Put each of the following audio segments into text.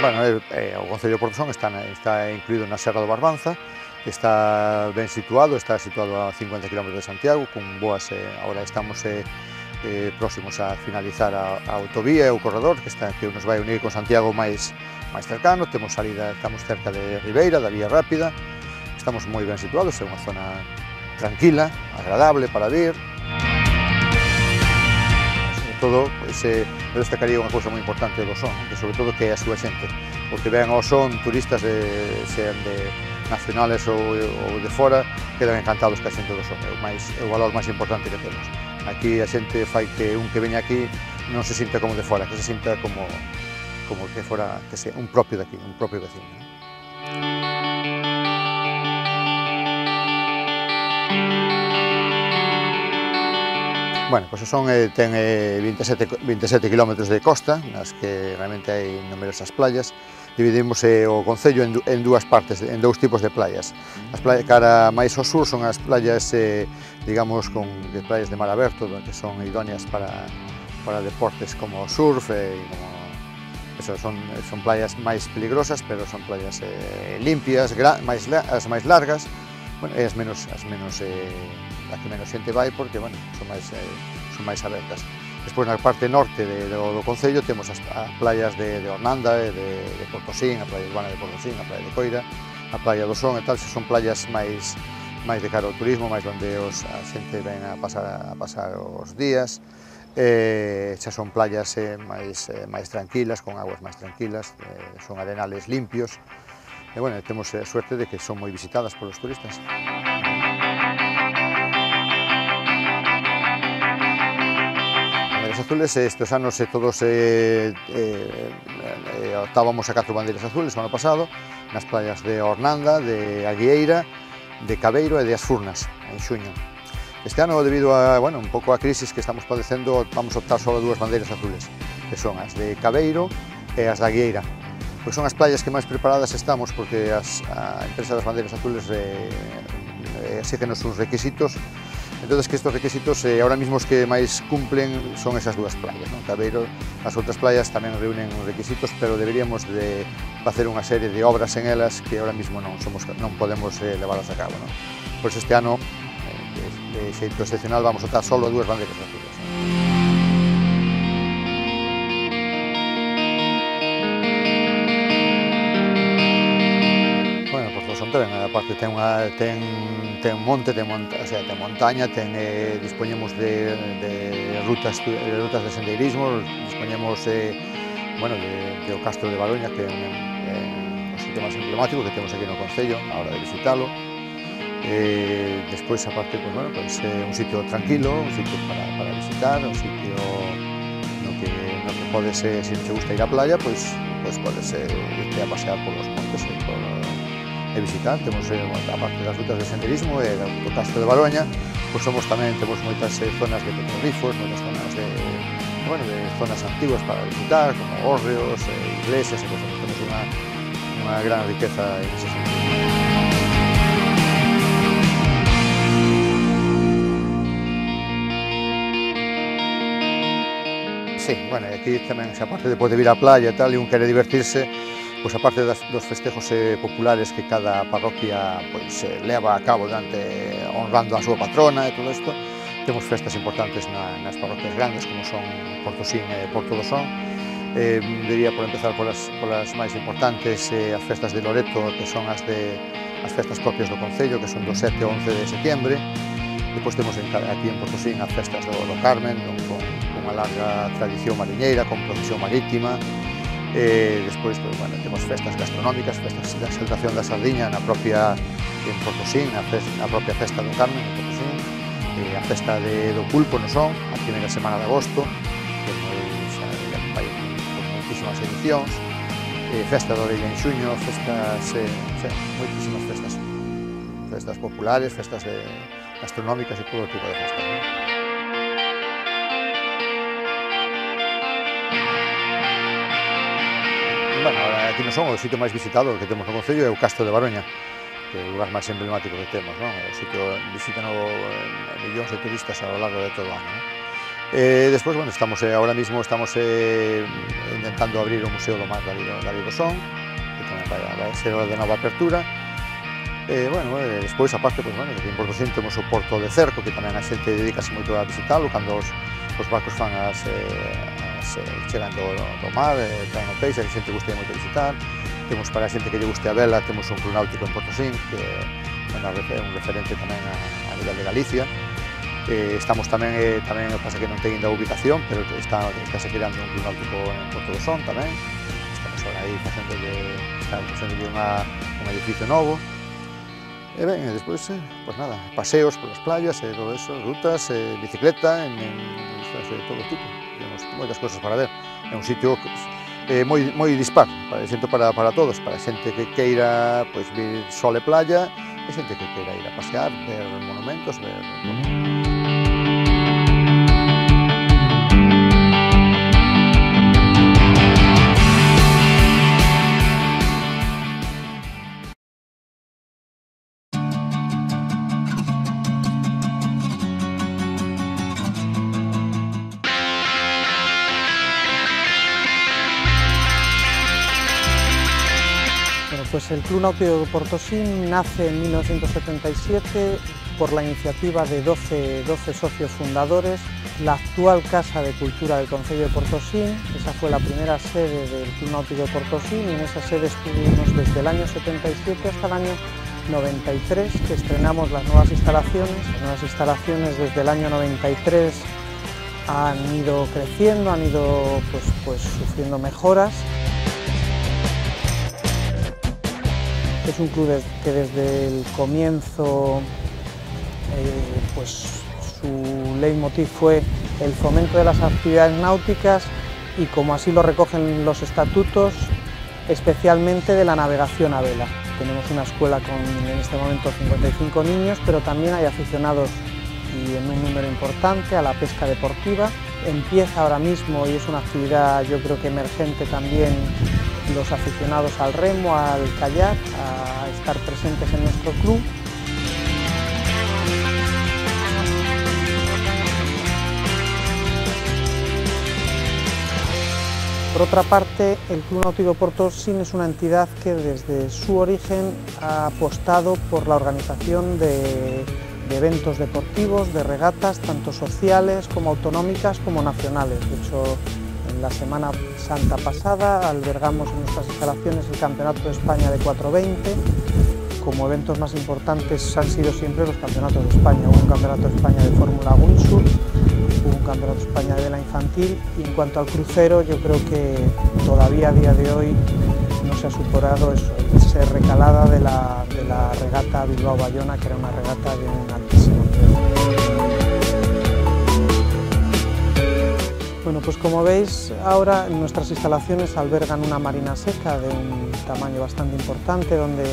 Bueno, o Concello de Portosón está incluído na Serra do Barbanza, está ben situado, está situado a 50 km de Santiago, con boas, agora estamos próximos a finalizar a autovía e o corredor que nos vai unir con Santiago máis cercano. Temos salida, estamos cerca de Ribeira, da vía rápida, estamos moi ben situados, é unha zona tranquila, agradable para vir. Todo, eu destacaría unha cousa moi importante do Son, que sobre todo que é a súa xente, porque ven ao Son turistas, sean de nacionales ou de fora, quedan encantados ca xente do Son, é o valor máis importante que temos. Aquí a xente fai que un que veña aquí non se sinta como de fora, que se sinta como que fora un propio de aquí, un propio vecino. Bueno, pois o Son ten 27 km de costa, nas que realmente hai numerosas playas. Dividimos o Concello en dúas partes, en dous tipos de playas. As playas cara máis ao sur son as playas, digamos, de playas de mar aberto, que son idóneas para deportes como o surf, son playas máis peligrosas, pero son playas limpias, as máis largas, bueno, e as que menos xente vai porque, bueno, son máis abertas. Despois, na parte norte do Concello, temos as playas de Ornanda, de Portosín, a playa urbana de Portosín, a playa de Coira, a playa do Son e tal, son playas máis de cara ao turismo, máis onde a xente ven a pasar os días. Xa son playas máis tranquilas, con aguas máis tranquilas, son arenales limpios, e, bueno, temos a suerte de que son moi visitadas polos turistas. Bandeiras azules, estes anos todos optábamos a 4 bandeiras azules o ano pasado, nas playas de Ornanda, de Aguieira, de Cabeiro e de As Furnas, en xuño. Este ano, debido a, bueno, un pouco a crisis que estamos padecendo, vamos a optar só a 2 bandeiras azules, que son as de Cabeiro e as de Aguieira. Pois son as playas que máis preparadas estamos, porque a empresa das bandeiras azules exígenos uns requisitos. Entonces, que estes requisitos, ahora mismo os que máis cumplen son esas 2 playas, non? Cabeiro, as outras playas tamén reúnen requisitos, pero deberíamos de facer unha serie de obras en elas que ahora mismo non podemos levarlas a cabo, non? Pois este ano, de xeito excepcional, vamos a optar só a 2 bandeiras azules. Bueno, Portosón tamén, aparte ten monte, ten montaña, dispoñemos de rutas de sendeirismo, dispoñemos do Castro de Baroña, que é un sitio máis emblemático que temos aquí no Concello, a hora de visitalo. Despois, aparte, é un sitio tranquilo, un sitio para visitar, un sitio no que podes, se non te gusta ir á playa, pois podes irte a pasear polos montes e visitar. Temos, aparte das rutas de senderismo e do Castro de Baroña, pois temos moitas zonas de petroglifos, moitas zonas de zonas antiguas para visitar, como hórreos, iglesias e cosas. Temos unha gran riqueza en ese sentido. Sí, bueno, aquí tamén, aparte de poder vir á playa e tal, e un quere divertirse, pois aparte dos festejos populares que cada parroquia leva a cabo honrando a súa patrona e todo isto, temos festas importantes nas parroquias grandes, como son Portosín e Porto do Son. Diría, por empezar, polas máis importantes, as festas de Loreto, que son as festas propias do Concello, que son do 7 ao 11 de setembro. Depois temos aquí en Portosín as festas do Carmen, con unha larga tradición mariñeira, con procesión marítima. Despois, temos festas gastronómicas, festas de exaltación da sardiña en Portosín, a propia festa do Carmen en Portosín, a festa do pulpo no Son, a primeira semana de agosto, que vai con moitísimas edicións, festa da orella en xuño, moitísimas festas populares, festas gastronómicas e todo tipo de festas. Bueno, aquí no Son, o sitio máis visitado que temos no Concello é o Castro de Baroña, que é o lugar máis emblemático que temos, non? O sitio visítanlo millóns de turistas ao largo de todo o ano, non? Despois, bueno, ahora mismo estamos intentando abrir o Museo do Mar David Rosón, que tamén vai ser hora de nova apertura. Despois, aparte, bueno, en Portocín temos o Porto de Cerco, que tamén a xente dedícase moito a visitalo, cando os barcos fan chegan do mar, traen o peixe, a xente gusta moito visitar. Temos para a xente que lle guste a vela, temos un club náutico en Portocín, que é un referente tamén a nivel de Galicia. Estamos tamén pasa que non ten ainda ubicación, pero está se creando un club náutico en Porto do Son tamén. Estamos ahora aí facéndolle un edificio novo. E ben, despois, pues nada, paseos polas playas e todo eso, rutas, bicicleta, de todo tipo. Temos moitas cosas para ver. É un sitio moi dispar, para todos, para xente que queira vir sol e playa, e xente que queira ir a pasear, ver monumentos, ver todo. Pues el Club Náutico de Portosín nace en 1977 por la iniciativa de 12 socios fundadores. La actual Casa de Cultura del Concello de Portosín, esa fue la primera sede del Club Náutico de Portosín, y en esa sede estuvimos desde el año 77 hasta el año 93, que estrenamos las nuevas instalaciones. Las nuevas instalaciones desde el año 93 han ido creciendo, han ido pues sufriendo mejoras. Es un club que desde el comienzo su leitmotiv fue el fomento de las actividades náuticas y, como así lo recogen los estatutos, especialmente de la navegación a vela. Tenemos una escuela con en este momento 55 niños, pero también hay aficionados y en un número importante a la pesca deportiva. Empieza ahora mismo y es una actividad, yo creo que emergente también, los aficionados al remo, al kayak, a estar presentes en nuestro club. Por otra parte, el Club Náutico Portosín es una entidad que desde su origen ha apostado por la organización de eventos deportivos, de regatas, tanto sociales como autonómicas como nacionales. De hecho, en la Semana Santa pasada albergamos en nuestras instalaciones el Campeonato de España de 420. Como eventos más importantes han sido siempre los Campeonatos de España. Hubo un Campeonato de España de Fórmula Windsurf, hubo un Campeonato de España de vela infantil, y en cuanto al crucero, yo creo que todavía a día de hoy no se ha superado esa recalada de la regata Bilbao-Bayona, que era una regata de un altísimo nivel. Bueno, pues como veis, ahora nuestras instalaciones albergan una marina seca de un tamaño bastante importante, donde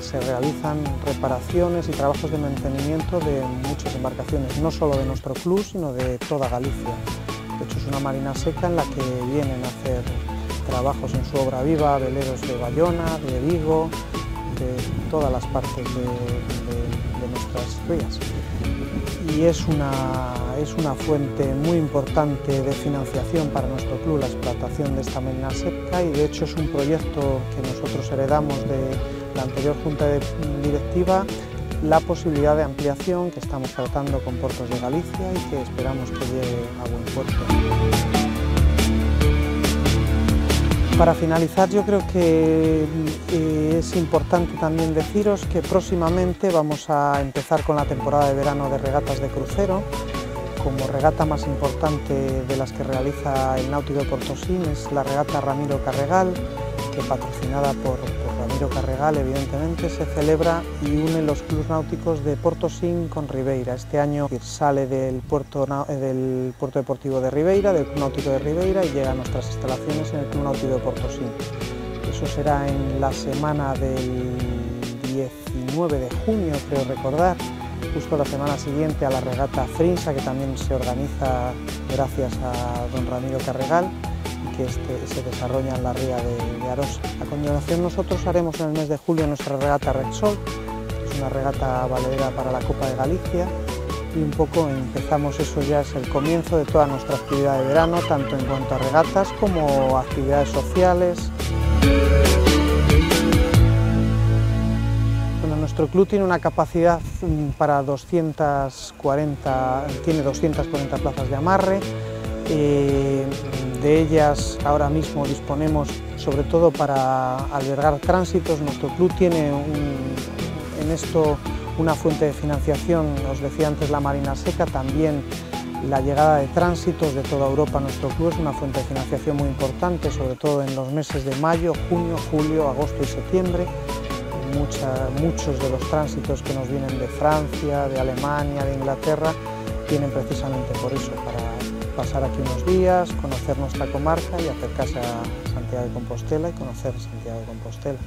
se realizan reparaciones y trabajos de mantenimiento de muchas embarcaciones, no solo de nuestro club, sino de toda Galicia. De hecho, es una marina seca en la que vienen a hacer trabajos en su obra viva veleros de Bayona, de Vigo, de todas las partes de nuestras rías. Y es una fuente muy importante de financiación para nuestro club, la explotación de esta marina seca, y de hecho es un proyecto que nosotros heredamos de la anterior Junta Directiva, la posibilidad de ampliación que estamos tratando con Puertos de Galicia y que esperamos que llegue a buen puerto. Para finalizar, yo creo que es importante también deciros que próximamente vamos a empezar con la temporada de verano de regatas de crucero. Como regata más importante de las que realiza el Náutico de Portosín es la regata Ramiro Carregal, que, patrocinada por Ramiro Carregal, evidentemente, se celebra y une los clubes náuticos de Portosín con Ribeira. Este año sale del puerto deportivo de Ribeira, del Club Náutico de Ribeira, y llega a nuestras instalaciones en el Club Náutico de Portosín. Eso será en la semana del 19 de junio, creo recordar, justo la semana siguiente a la regata Frinsa, que también se organiza gracias a don Ramiro Carregal, que se desarrolla en la ría de Arosa. A continuación, nosotros haremos en el mes de julio nuestra regata Repsol, que es una regata valedera para la Copa de Galicia, y un poco empezamos, eso ya es el comienzo de toda nuestra actividad de verano, tanto en cuanto a regatas como actividades sociales. Bueno, nuestro club tiene una capacidad para 240 plazas de amarre. De ellas ahora mismo disponemos sobre todo para albergar tránsitos. Nuestro club tiene en esto una fuente de financiación, os decía antes la Marina Seca, también la llegada de tránsitos de toda Europa a nuestro club es una fuente de financiación muy importante, sobre todo en los meses de mayo, junio, julio, agosto y septiembre. Muchos de los tránsitos que nos vienen de Francia, de Alemania, de Inglaterra, vienen precisamente por eso, para pasar aquí unos días, conocer nuestra comarca y acercarse a Santiago de Compostela y conocer Santiago de Compostela.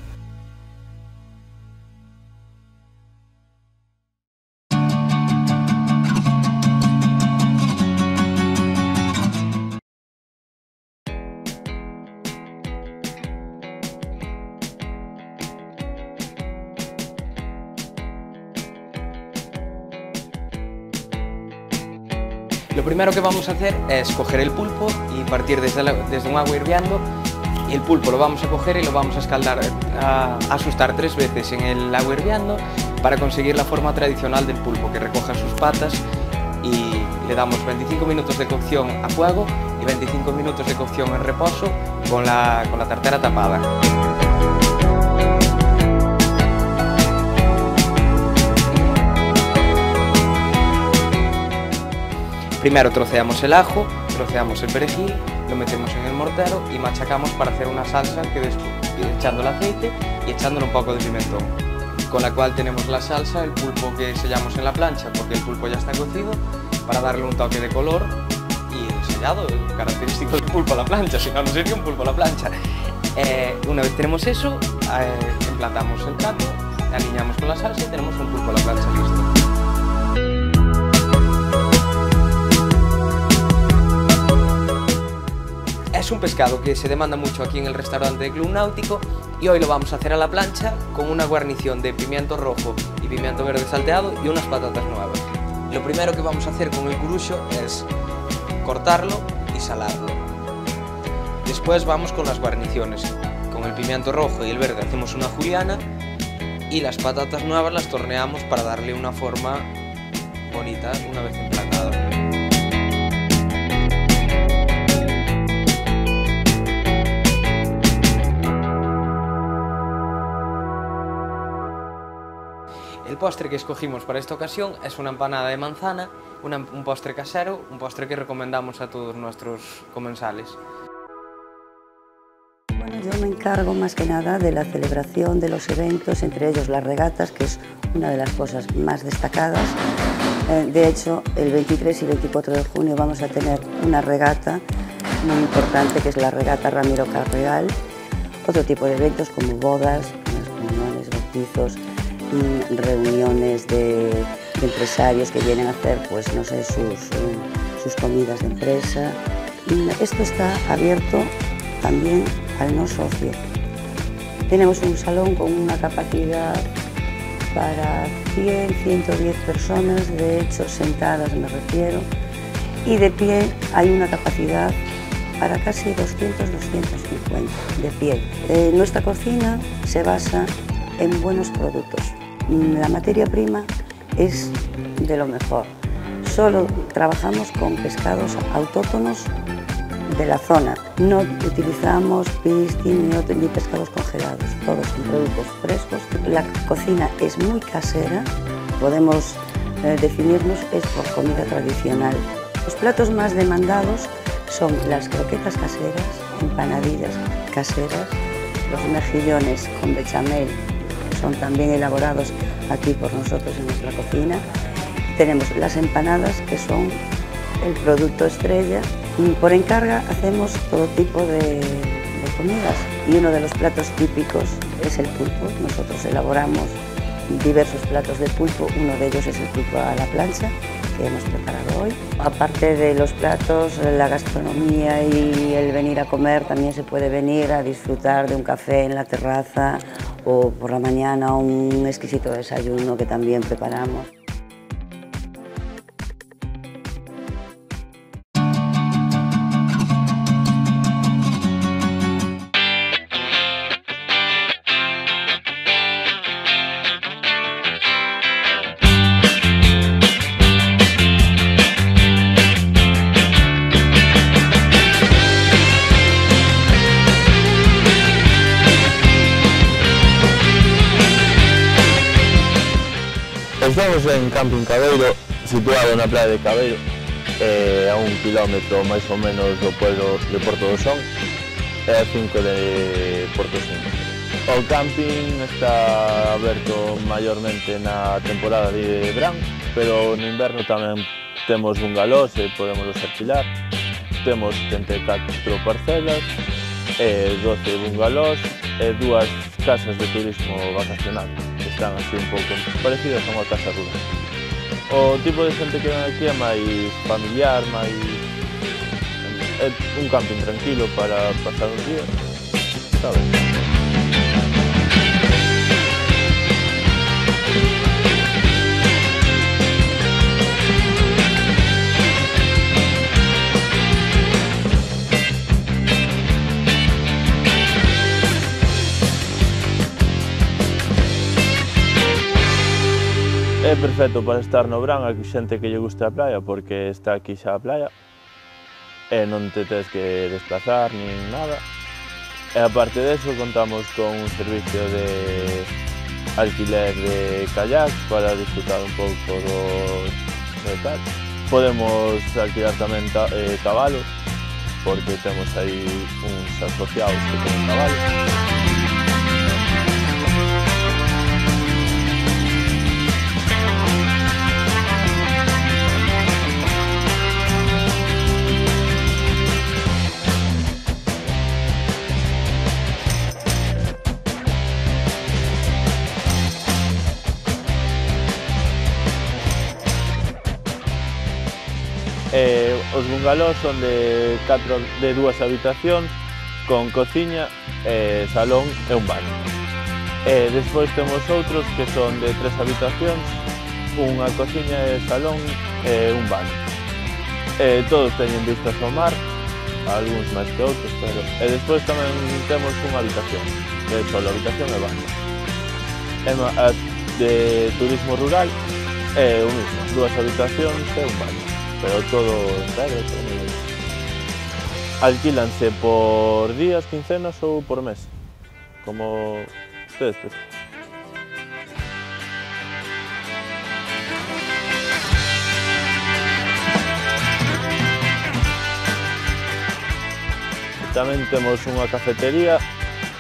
Lo primero que vamos a hacer es coger el pulpo y partir desde un agua hirviendo, y el pulpo lo vamos a coger y lo vamos a escaldar, a asustar 3 veces en el agua hirviendo para conseguir la forma tradicional del pulpo, que recoja sus patas, y le damos 25 minutos de cocción a fuego y 25 minutos de cocción en reposo con la tartera tapada. Primero troceamos el ajo, troceamos el perejil, lo metemos en el mortero y machacamos para hacer una salsa que después, echando el aceite y echándole un poco de pimentón, con la cual tenemos la salsa, el pulpo que sellamos en la plancha, porque el pulpo ya está cocido, para darle un toque de color, y el sellado, el característico del pulpo a la plancha, si no, no sería un pulpo a la plancha. Una vez tenemos eso, emplatamos el plato, alineamos con la salsa y tenemos un pulpo a la plancha listo. Es un pescado que se demanda mucho aquí en el restaurante del Club Náutico, y hoy lo vamos a hacer a la plancha con una guarnición de pimiento rojo y pimiento verde salteado y unas patatas nuevas. Lo primero que vamos a hacer con el curucho es cortarlo y salarlo. Después vamos con las guarniciones. Con el pimiento rojo y el verde hacemos una juliana, y las patatas nuevas las torneamos para darle una forma bonita una vez emplatado. El postre que escogimos para esta ocasión es una empanada de manzana, un postre casero, un postre que recomendamos a todos nuestros comensales. Bueno, yo me encargo más que nada de la celebración de los eventos, entre ellos las regatas, que es una de las cosas más destacadas. De hecho, el 23 y 24 de junio vamos a tener una regata muy importante, que es la regata Ramiro Carregal. Otro tipo de eventos como bodas, comuniones, bautizos, reuniones de empresarios que vienen a hacer, pues no sé, sus comidas de empresa. Esto está abierto también al no socio. Tenemos un salón con una capacidad para 100, 110 personas, de hecho sentadas me refiero, y de pie hay una capacidad para casi 200, 250 de pie. Nuestra cocina se basa en buenos productos. La materia prima es de lo mejor. Solo trabajamos con pescados autóctonos de la zona. No utilizamos piscin ni pescados congelados, todos son productos frescos. La cocina es muy casera, podemos definirnos es por comida tradicional. Los platos más demandados son las croquetas caseras, empanadillas caseras, los mejillones con bechamel, son también elaborados aquí por nosotros en nuestra cocina. Tenemos las empanadas, que son el producto estrella. Y por encarga hacemos todo tipo de comidas. Y uno de los platos típicos es el pulpo. Nosotros elaboramos diversos platos de pulpo. Uno de ellos es el pulpo a la plancha, que hemos preparado hoy. Aparte de los platos, la gastronomía y el venir a comer, también se puede venir a disfrutar de un café en la terraza, o por la mañana un exquisito desayuno que también preparamos. Estamos en Camping Cabeiro, situado na praia de Cabeiro, a 1 kilómetro máis ou menos do pueblo de Porto do Son, e a 5 de Porto Xinto. O camping está aberto maiormente na temporada de verán, pero no inverno tamén temos bungalows e podemos alquilar. Temos 74 parcelas, 12 bungalows e 2 casas de turismo vacacional, que están así un pouco parecidas a unha casa rural. O tipo de xente que ven aquí é máis familiar, é un camping tranquilo para pasar os días, sabes? É perfecto para estar no verán a xente que lle gusta a praia, porque está aquí xa a praia e non te tens que desplazar nin nada. E aparte deso contamos con un servicio de alquiler de kayak para disfrutar un pouco do tal. Podemos alquilar tamén cabalos, porque temos aí uns asociados que tenen cabalos. Os bungalows son de 2 habitacións con cociña, salón e un baño. Despois temos outros que son de 3 habitacións, unha cociña e salón e un baño. Todos teñen vistas ao mar, algúns máis que outros, pero... despois tamén temos unha habitación, que é só habitación e baño. As de turismo rural é o mismo, 2 habitacións e un baño. Pero todo entero, todo moi ben. Alquílanse por días, quincenas ou por mes, como ustedes prefieren. Tamén temos unha cafetería,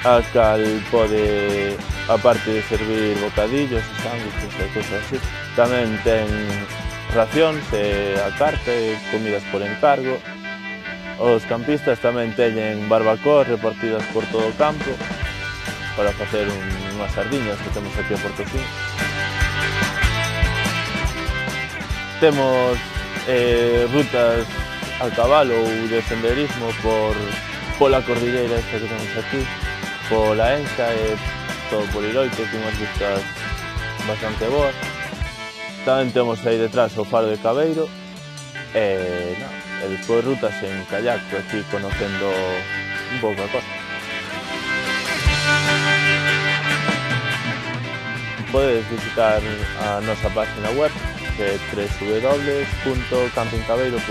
a cal pode, aparte de servir bocadillos e sándwiches e cousas así, tamén ten racións a carta e comidas por encargo. Os campistas tamén teñen barbacoas repartidas por todo o campo para facer unhas sardiñas que temos aquí a Porto Xinto. Temos rutas a cabalo ou de senderismo pola cordilleira esta que temos aquí, pola Enxa e todo por Iroite, que unhas vistas bastante boas. Tamén temos aí detrás o faro de Cabeiro e despois rutas en kayak, aquí conocendo un pouco a costa. Podes visitar a nosa página web, que é www.campingcabeiro.es.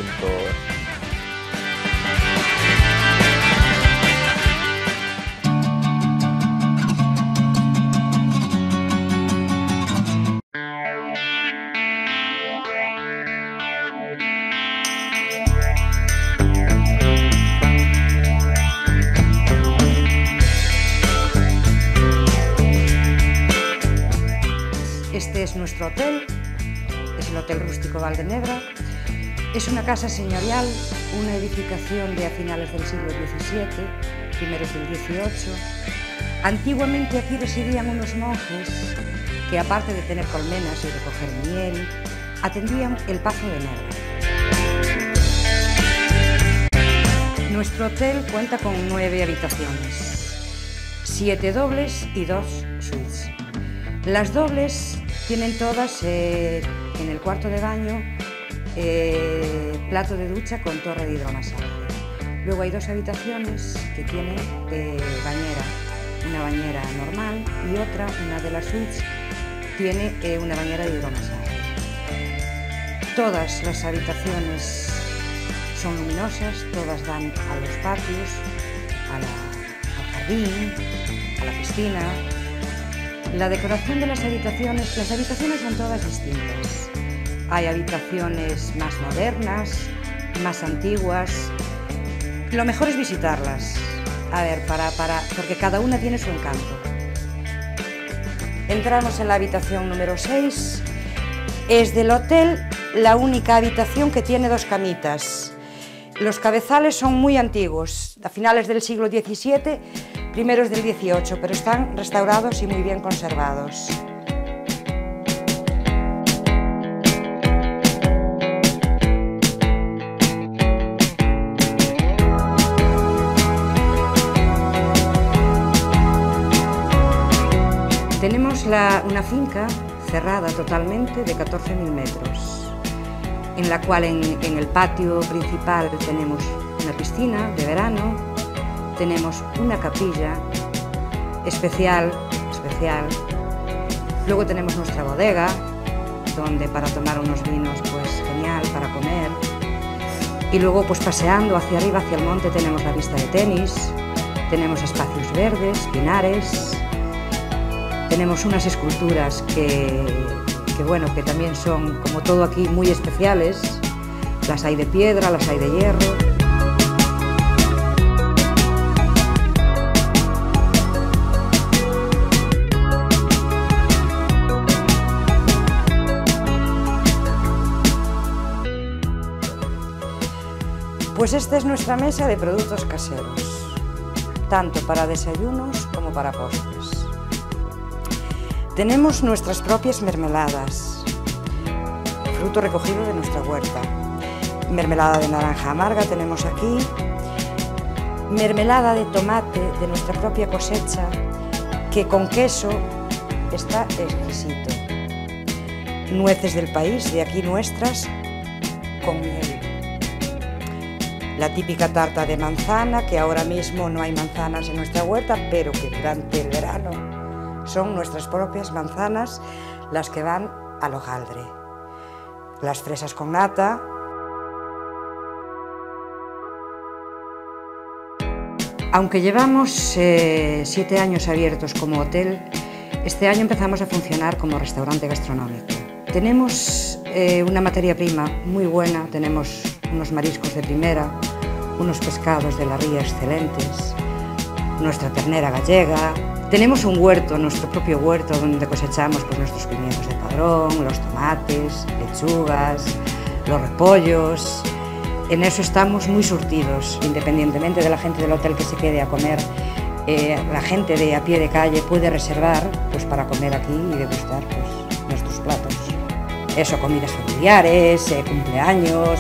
Este es nuestro hotel, es el Hotel Rústico Valdenebra. Es una casa señorial, una edificación de a finales del siglo XVII, primeros del XVIII. Antiguamente aquí residían unos monjes que, aparte de tener colmenas y recoger miel, atendían el Pazo de Nebra. Nuestro hotel cuenta con 9 habitaciones, 7 dobles y 2 suites. Las dobles tienen todas en el cuarto de baño plato de ducha con torre de hidromasaje. Luego hay 2 habitaciones que tienen bañera, una bañera normal y otra, una de las suites, tiene una bañera de hidromasaje. Todas las habitaciones son luminosas, todas dan a los patios, al jardín, a la piscina. La decoración de las habitaciones son todas distintas. Hay habitaciones más modernas, más antiguas. Lo mejor es visitarlas, a ver, porque cada una tiene su encanto. Entramos en la habitación número 6. Es del hotel la única habitación que tiene 2 camitas. Los cabezales son muy antiguos, a finales del siglo XVII, primeros del XVIII, pero están restaurados y muy bien conservados. Tenemos una finca cerrada totalmente de 14.000 metros, en la cual en el patio principal tenemos una piscina de verano, tenemos una capilla especial, luego tenemos nuestra bodega, donde para tomar unos vinos pues genial, para comer, y luego pues paseando hacia arriba, hacia el monte, tenemos la pista de tenis, tenemos espacios verdes, pinares. Tenemos unas esculturas que también son, como todo aquí, muy especiales. Las hay de piedra, las hay de hierro. Pues esta es nuestra mesa de productos caseros, tanto para desayunos como para postres. Tenemos nuestras propias mermeladas, fruto recogido de nuestra huerta. Mermelada de naranja amarga tenemos aquí, mermelada de tomate de nuestra propia cosecha, que con queso está exquisito. Nueces del país, de aquí nuestras, con miel. La típica tarta de manzana, que ahora mismo no hay manzanas en nuestra huerta, pero que durante el verano son nuestras propias manzanas las que van al hojaldre. Las fresas con nata. Aunque llevamos 7 años abiertos como hotel, este año empezamos a funcionar como restaurante gastronómico. Tenemos una materia prima muy buena, tenemos unos mariscos de primera, unos pescados de la ría excelentes, nuestra ternera gallega. Tenemos un huerto, nuestro propio huerto, donde cosechamos pues, nuestros pimientos de padrón, los tomates, lechugas, los repollos. En eso estamos muy surtidos, independientemente de la gente del hotel que se quede a comer. La gente de a pie de calle puede reservar pues, para comer aquí y degustar pues, nuestros platos. Eso, comidas familiares, cumpleaños.